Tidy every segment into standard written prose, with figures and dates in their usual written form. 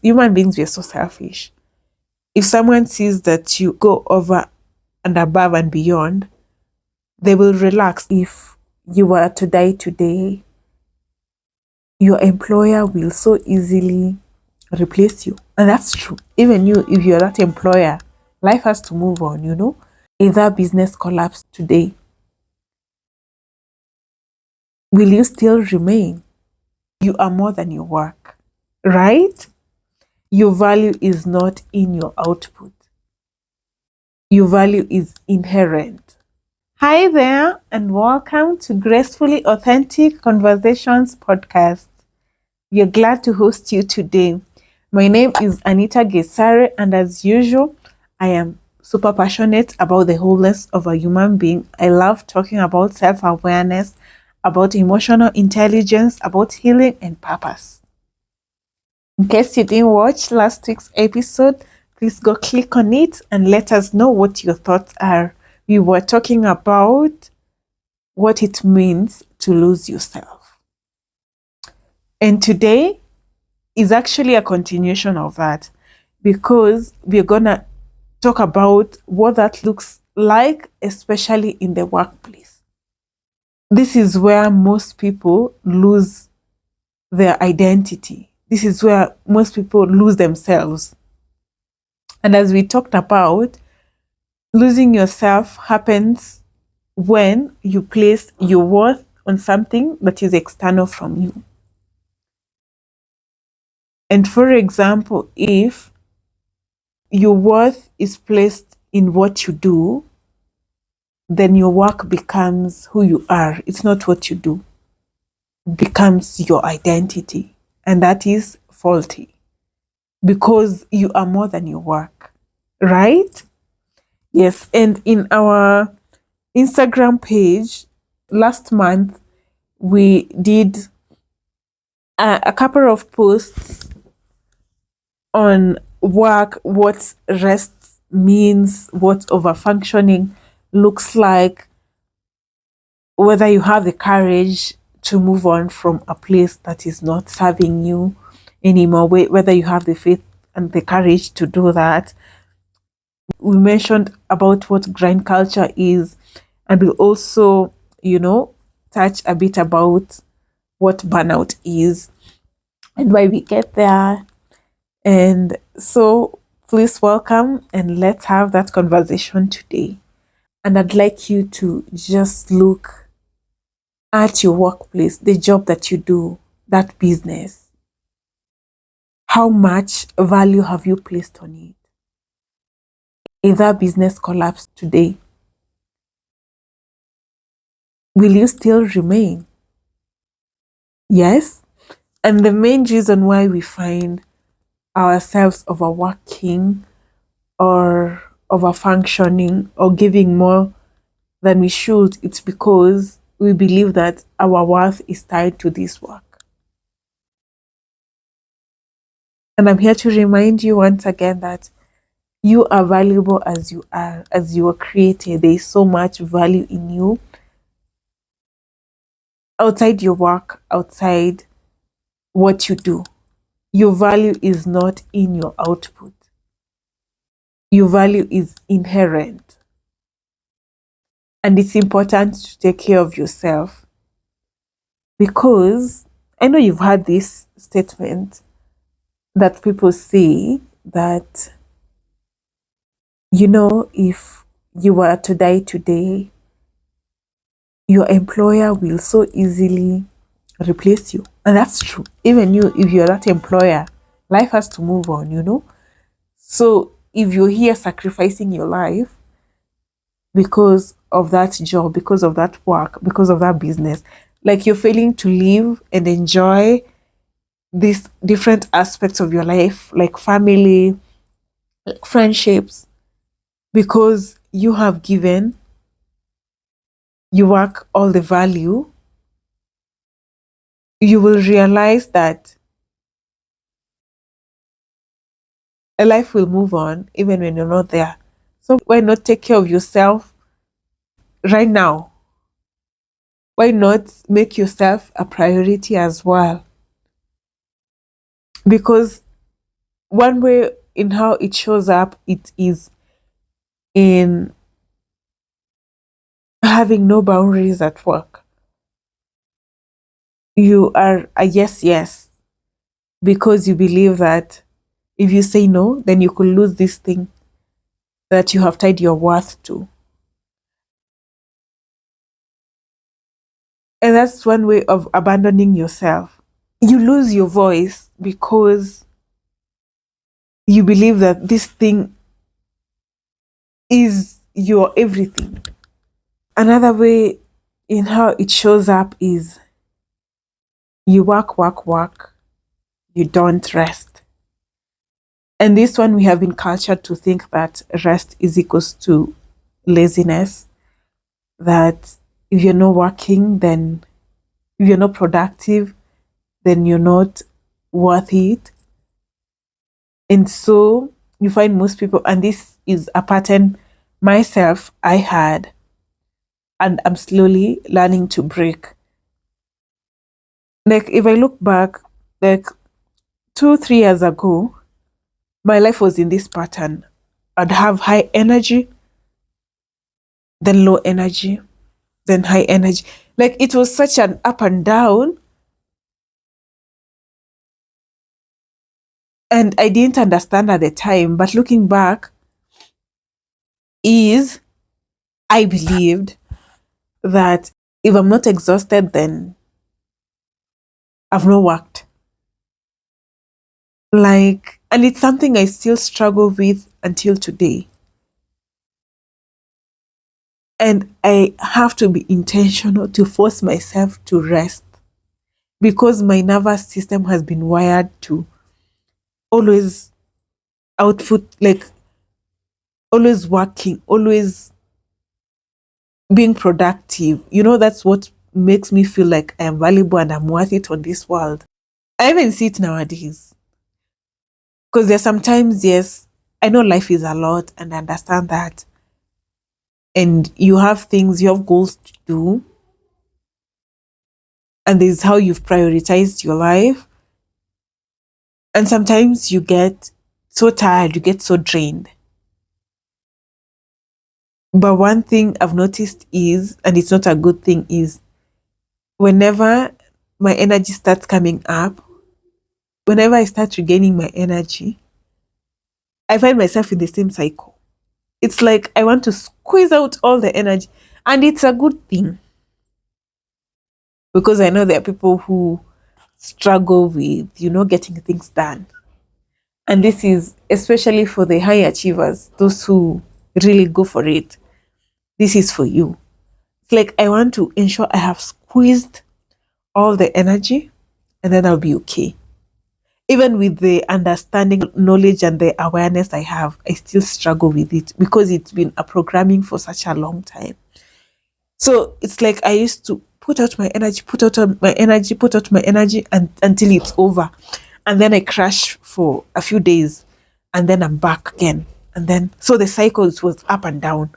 human beings, we're so selfish. If someone sees that you go over and above and beyond, they will relax. If you were to die today, your employer will so easily replace you. And that's true. Even you, if you're that employer, life has to move on, If that business collapse today, will you still remain? You are more than your work, right? Your value is not in your output. Your value is inherent. Hi there, and welcome to Gracefully Authentic Conversations podcast. We are glad to host you today. My name is Anita Gesare, and as usual, I am super passionate about the wholeness of a human being. I love talking about self-awareness, about emotional intelligence, about healing and purpose. In case you didn't watch last week's episode, please go click on it and let us know what your thoughts are. We were talking about what it means to lose yourself. And today is actually a continuation of that, because we're going to talk about what that looks like, especially in the workplace. This is where most people lose their identity. This is where most people lose themselves. And as we talked about, losing yourself happens when you place your worth on something that is external from you. And for example, if your worth is placed in what you do, then your work becomes who you are. It's not what you do. It becomes your identity. And that is faulty, because you are more than your work, right? Yes. And in our Instagram page last month, we did a couple of posts on work, what rest means, what overfunctioning looks like, whether you have the courage to move on from a place that is not serving you anymore, whether you have the faith and the courage to do that. We mentioned about what grind culture is, and we also, touch a bit about what burnout is and why we get there. And so please welcome, and let's have that conversation today. And I'd like you to just look at your workplace, the job that you do, that business. How much value have you placed on it? If that business collapsed today, will you still remain? Yes. And the main reason why we find ourselves overworking or overfunctioning or giving more than we should, it's because we believe that our worth is tied to this work. And I'm here to remind you once again that you are valuable as you are, as you were created. There is so much value in you outside your work, outside what you do. Your value is not in your output. Your value is inherent. And it's important to take care of yourself, because I know you've had this statement that people say that, if you were to die today, your employer will so easily replace you. And that's true. Even you, if you're that employer, life has to move on. So if you're here sacrificing your life because of that job, because of that work, because of that business, like you're failing to live and enjoy these different aspects of your life, like family, like friendships, because you have given your work all the value, you will realize that a life will move on even when you're not there. So why not take care of yourself right now? Why not make yourself a priority as well? Because one way in how it shows up, it is in having no boundaries at work. You are a yes, yes, because you believe that if you say no, then you could lose this thing that you have tied your worth to. And that's one way of abandoning yourself. You lose your voice because you believe that this thing is your everything. Another way in how it shows up is you work, work, work, you don't rest. And this one, we have been cultured to think that rest is equals to laziness, that if you're not working, then if you're not productive, then you're not worth it. And so you find most people, and this is a pattern myself I had, and I'm slowly learning to break. Like if I look back, like 2, 3 years ago, my life was in this pattern. I'd have high energy, then low energy, then high energy. Like it was such an up and down. And I didn't understand at the time. But looking back, is I believed that if I'm not exhausted, then I've not worked. Like, and it's something I still struggle with until today. And I have to be intentional to force myself to rest because my nervous system has been wired to always output, like always working, always being productive. That's what makes me feel like I am valuable and I'm worth it on this world. I even see it nowadays because there's sometimes, yes, I know life is a lot and I understand that. And you have things, you have goals to do, and this is how you've prioritized your life. And sometimes you get so tired, you get so drained. But one thing I've noticed is, and it's not a good thing, is whenever my energy starts coming up, whenever I start regaining my energy, I find myself in the same cycle. It's like I want to squeeze out all the energy. And it's a good thing because I know there are people who struggle with, getting things done. And this is especially for the high achievers, those who really go for it. This is for you. It's like I want to ensure I have squeezed all the energy and then I'll be okay. Even with the understanding, knowledge, and the awareness I have, I still struggle with it because it's been a programming for such a long time. So it's like I used to put out my energy, put out my energy, put out my energy and until it's over. And then I crash for a few days and then I'm back again. And then so the cycles was up and down.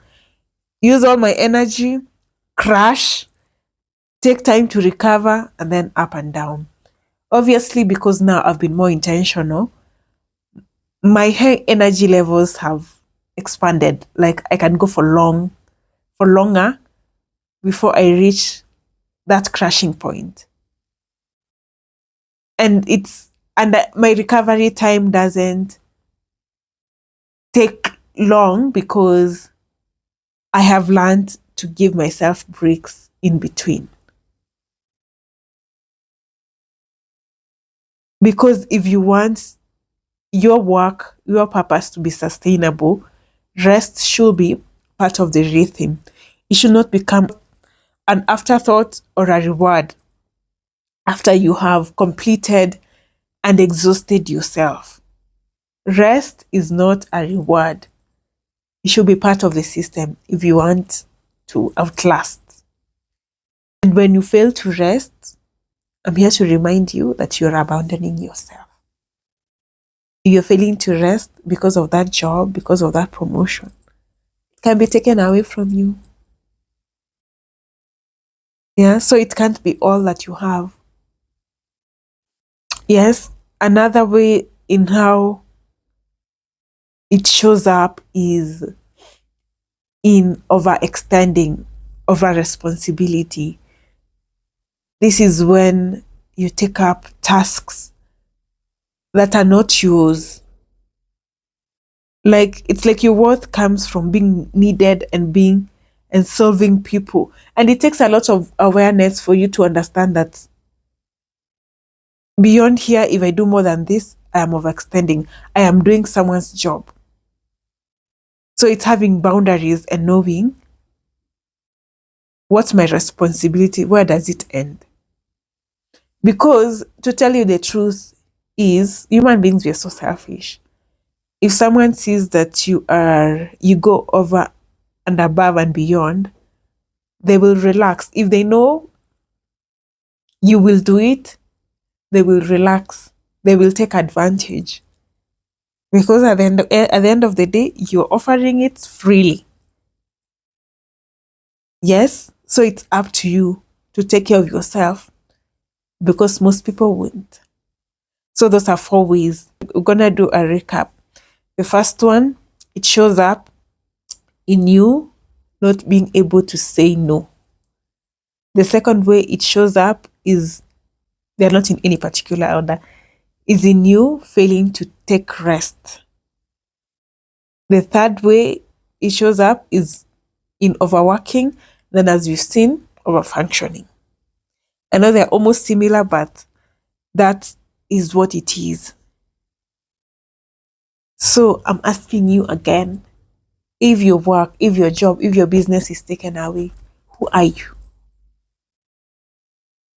Use all my energy, crash, take time to recover, and then up and down. Obviously, because now I've been more intentional, my high energy levels have expanded. Like I can go for longer before I reach that crashing point. And my recovery time doesn't take long because I have learned to give myself breaks in between. Because if you want your work, your purpose to be sustainable, rest should be part of the rhythm. It should not become an afterthought or a reward after you have completed and exhausted yourself. Rest is not a reward. It should be part of the system if you want to outlast. And when you fail to rest, I'm here to remind you that you're abandoning yourself. You're failing to rest because of that job, because of that promotion. It can be taken away from you. Yeah, so it can't be all that you have. Yes, another way in how it shows up is in overextending, over responsibility. This is when you take up tasks that are not yours. Like it's like your worth comes from being needed and solving people. And it takes a lot of awareness for you to understand that beyond here, if I do more than this, I am overextending. I am doing someone's job. So it's having boundaries and knowing what's my responsibility, where does it end? Because to tell you the truth is human beings, we are so selfish. If someone sees that you go over and above and beyond, they will relax. If they know you will do it, they will relax. They will take advantage. Because at the end of the day, you're offering it freely. Yes, so it's up to you to take care of yourself because most people wouldn't. So those are 4 ways. We're gonna do a recap. The first one, it shows up in you not being able to say no. The second way it shows up is, they're not in any particular order, is in you failing to take rest. The third way it shows up is in overworking, then as you've seen, overfunctioning. I know they're almost similar, but that is what it is. So I'm asking you again, if your work, if your job, if your business is taken away, who are you?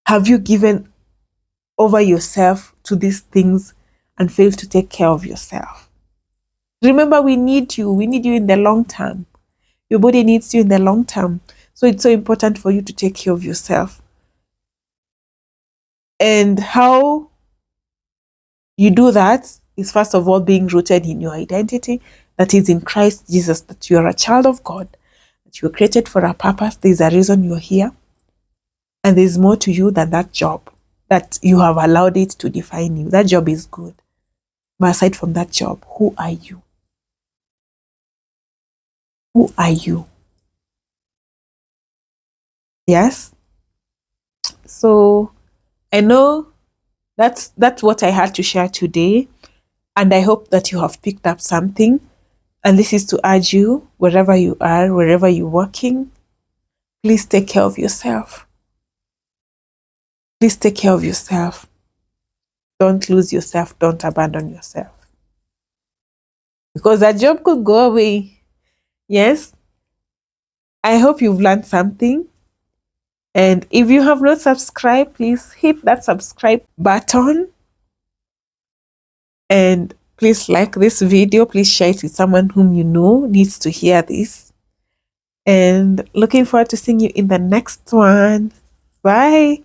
Have you given over yourself to these things and failed to take care of yourself? Remember, we need you. We need you in the long term. Your body needs you in the long term. So it's so important for you to take care of yourself. And how you do that is, first of all, being rooted in your identity that is in Christ Jesus, that you are a child of God, that you were created for a purpose. There's a reason you're here. And there's more to you than that job, that you have allowed it to define you. That job is good. But aside from that job, who are you? Who are you? Yes? So I know that's what I had to share today. And I hope that you have picked up something. And this is to urge you, wherever you are, wherever you're working, please take care of yourself. Please take care of yourself. Don't lose yourself. Don't abandon yourself. Because that job could go away. Yes? I hope you've learned something. And if you have not subscribed, please hit that subscribe button. And please like this video. Please share it with someone whom you know needs to hear this. And looking forward to seeing you in the next one. Bye.